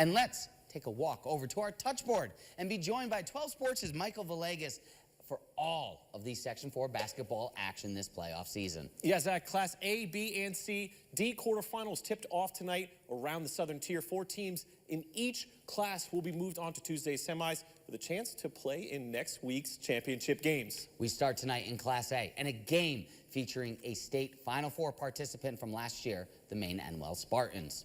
And let's take a walk over to our touchboard and be joined by 12 Sports' Michael Villegas for all of the Section 4 basketball action this playoff season. Yeah, Zach, Class A, B, and C, D quarterfinals tipped off tonight around the Southern Tier. 4 teams in each class will be moved on to Tuesday's semis with a chance to play in next week's championship games. We start tonight in Class A, and a game featuring a state Final Four participant from last year, the Maine Enwell Spartans.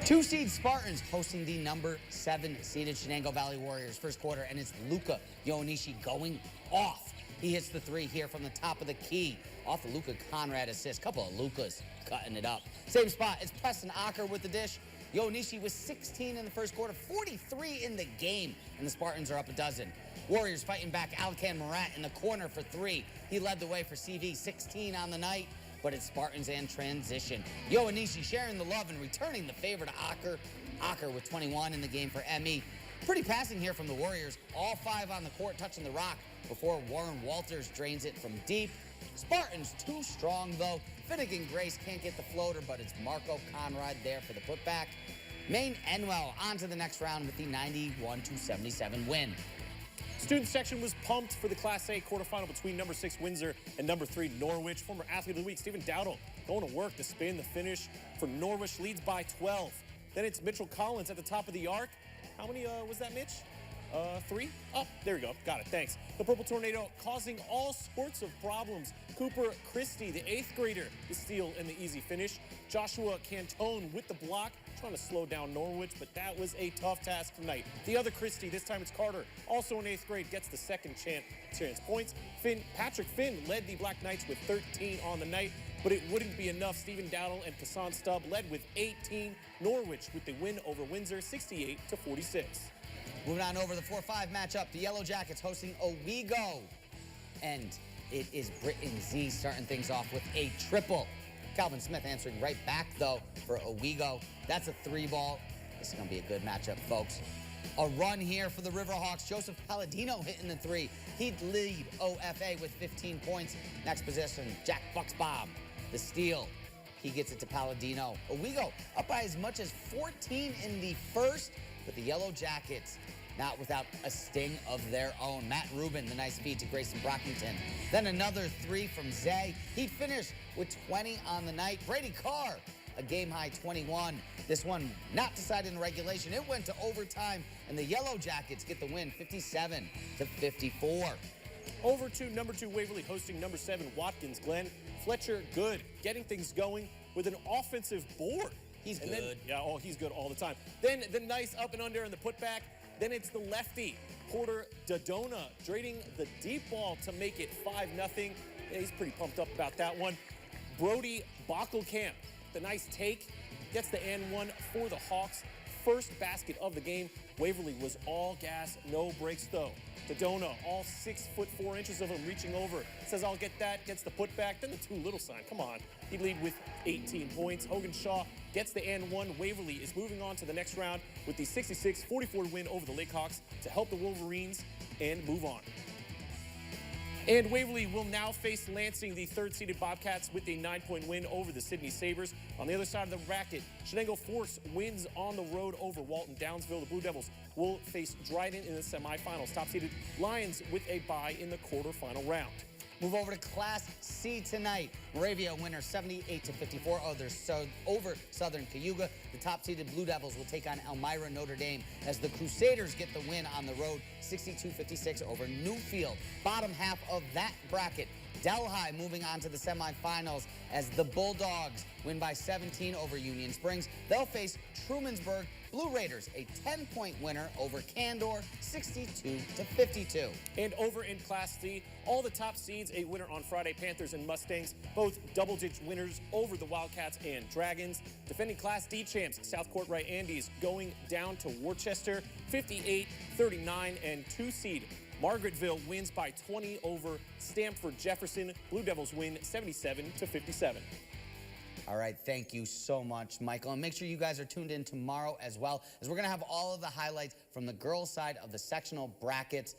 2-seed Spartans hosting the number 7 seeded Shenango Valley Warriors first quarter, and it's Luka Ioannidis going off. He hits the 3 here from the top of the key off the Luka Conrad assist. Couple of Lukas cutting it up. Same spot, it's Preston Acker with the dish. Ioannidis was 16 in the first quarter, 43 in the game, and the Spartans are up a dozen. Warriors fighting back. Alcan Murat in the corner for 3. He led the way for CV, 16 on the night. But it's Spartans and transition. Ioannidis sharing the love and returning the favor to Acker. Acker with 21 in the game for ME. Pretty passing here from the Warriors. All 5 on the court touching the rock before Warren Walters drains it from deep. Spartans too strong though. Finnegan Grace can't get the floater, but it's Marco Conrad there for the putback. Maine Enwell on to the next round with the 91-77 win. Student section was pumped for the Class A quarterfinal between number 6 Windsor and number 3 Norwich. Former Athlete of the Week Stephen Dowdle going to work to spin the finish for Norwich, leads by 12. Then it's Mitchell Collins at the top of the arc. How many was that, Mitch? 3? Oh, there we go. Got it. Thanks. The Purple Tornado causing all sorts of problems. Cooper Christie, the 8th grader, the steal and the easy finish. Joshua Cantone with the block, trying to slow down Norwich, but that was a tough task tonight. The other Christie, this time it's Carter, also in 8th grade, gets the second chance points. Patrick Finn led the Black Knights with 13 on the night, but it wouldn't be enough. Stephen Dowdle and Kassan Stubb led with 18. Norwich with the win over Windsor, 68-46. Moving on over the 4-5 matchup, the Yellow Jackets hosting Owego. And it is Britton Z starting things off with a triple. Calvin Smith answering right back, though, for Owego. That's a 3-ball. This is going to be a good matchup, folks. A run here for the Riverhawks. Joseph Palladino hitting the 3. He'd lead OFA with 15 points. Next possession, Jack Bucksbaum, the steal. He gets it to Palladino. Owego up by as much as 14 in the first, but the Yellow Jackets not without a sting of their own. Matt Rubin, the nice feed to Grayson Brockington. Then another 3 from Zay. He'd finish with 20 on the night. Brady Carr, a game-high 21. This one not decided in regulation. It went to overtime, and the Yellow Jackets get the win, 57-54. Over to number 2 Waverly hosting number 7 Watkins Glen. Fletcher Good getting things going with an offensive board. He's good. He's good all the time. Then the nice up and under and the putback. Then it's the lefty, Porter Dodona, draining the deep ball to make it 5-0. Yeah, he's pretty pumped up about that one. Brody Bockelkamp, the nice take, gets the and 1 for the Hawks. First basket of the game. Waverly was all gas, no breaks though. Dodona, all 6'4" of him reaching over. Says, I'll get that, gets the putback. Then the too little sign, come on. He'd lead with 18 points. Hogan Shaw gets the and 1. Waverly is moving on to the next round with the 66-44 win over the Lakehawks to help the Wolverines and move on. And Waverly will now face Lansing, the 3rd-seeded Bobcats, with a 9-point win over the Sydney Sabres. On the other side of the bracket, Shenango Force wins on the road over Walton Downsville. The Blue Devils will face Dryden in the semifinals. Top-seeded Lions with a bye in the quarterfinal round. Move over to Class C tonight. Moravia winner 78-54 over Southern Cayuga. The top-seeded Blue Devils will take on Elmira Notre Dame as the Crusaders get the win on the road, 62-56 over Newfield. Bottom half of that bracket, Delhi moving on to the semifinals as the Bulldogs win by 17 over Union Springs. They'll face Trumansburg Blue Raiders, a 10-point winner over Candor, 62-52. And over in Class C, all the top seeds, a winner on Friday, Panthers and Mustangs, both double-digit winners over the Wildcats and Dragons. Defending Class D champs, South Court-Right Andes going down to Worcester, 58-39, and 2-seed Margaretville wins by 20 over Stamford Jefferson. Blue Devils win 77-57. All right, thank you so much, Michael. And make sure you guys are tuned in tomorrow as well, as we're going to have all of the highlights from the girls' side of the sectional brackets.